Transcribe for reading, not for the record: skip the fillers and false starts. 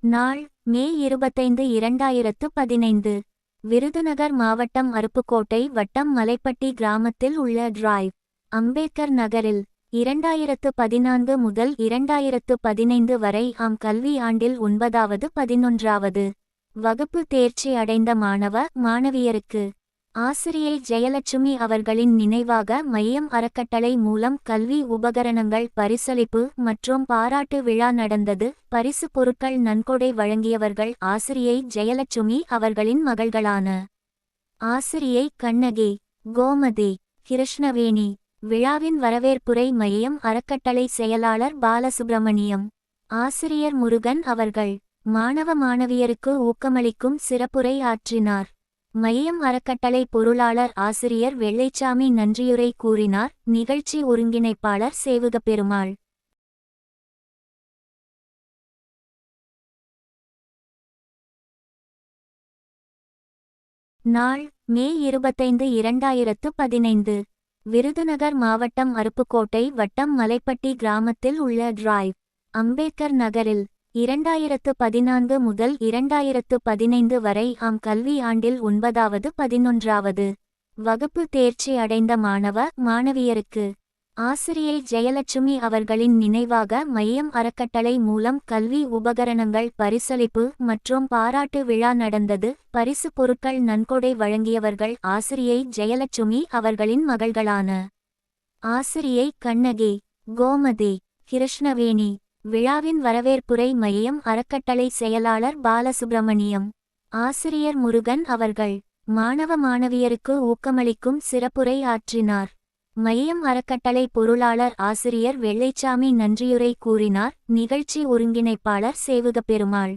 நாள் மே 25 2015. விருதுநகர் மாவட்டம் அருப்புக்கோட்டை வட்டம் மலைப்பட்டி கிராமத்தில் உள்ள டிரைவ் அம்பேத்கர் நகரில் 2014 முதல் 2015 வரை ஆம் கல்வி ஆண்டில் 9வது 11வது வகுப்பு தேர்ச்சி அடைந்த மாணவ மாணவியருக்கு ஆசிரியை ஜெயலட்சுமி அவர்களின் நினைவாக மையம் அறக்கட்டளை மூலம் கல்வி உபகரணங்கள் பரிசளிப்பு மற்றும் பாராட்டு விழா நடந்தது. பரிசு பொருட்கள் நன்கொடை வழங்கியவர்கள் ஆசிரியை ஜெயலட்சுமி அவர்களின் மகள்களான ஆசிரியை கண்ணகி, கோமதி, கிருஷ்ணவேணி. விழாவின் வரவேற்புரை மையம் அறக்கட்டளை செயலாளர் பாலசுப்பிரமணியம், ஆசிரியர் முருகன் அவர்கள் மாணவ மாணவியருக்கு ஊக்கமளிக்கும் சிறப்புரை ஆற்றினார். மையம் அறக்கட்டளை பொருளாளர் ஆசிரியர் வெள்ளைச்சாமி நன்றியுரை கூறினார். நிகழ்ச்சி ஒருங்கிணைப்பாளர் சேவுகப்பெருமாள். நாள் மே 25 2015. விருதுநகர் மாவட்டம் அருப்புக்கோட்டை வட்டம் மலைப்பட்டி கிராமத்தில் உள்ள டிரைவ் அம்பேத்கர் நகரில் 2014 முதல் 2015 வரை ஆம் கல்வி ஆண்டில் 9வது 11வது வகுப்பு தேர்ச்சி அடைந்த மாணவ மாணவியருக்கு ஆசிரியை ஜெயலட்சுமி அவர்களின் நினைவாக மையம் அறக்கட்டளை மூலம் கல்வி உபகரணங்கள் பரிசளிப்பு மற்றும் பாராட்டு விழா நடந்தது. பரிசு பொருட்கள் நன்கொடை வழங்கியவர்கள் ஆசிரியை ஜெயலட்சுமி அவர்களின் மகள்களான ஆசிரியை கண்ணகி, கோமதி, கிருஷ்ணவேணி. விழாவின் வரவேற்புரை மையம் அறக்கட்டளை செயலாளர் பாலசுப்பிரமணியம், ஆசிரியர் முருகன் அவர்கள் மாணவ மாணவியருக்கு ஊக்கமளிக்கும் சிறப்புரை ஆற்றினார். மையம் அறக்கட்டளை பொருளாளர் ஆசிரியர் வெள்ளைச்சாமி நன்றியுரை கூறினார். நிகழ்ச்சி ஒருங்கிணைப்பாளர் சேவுகப்பெருமாள்.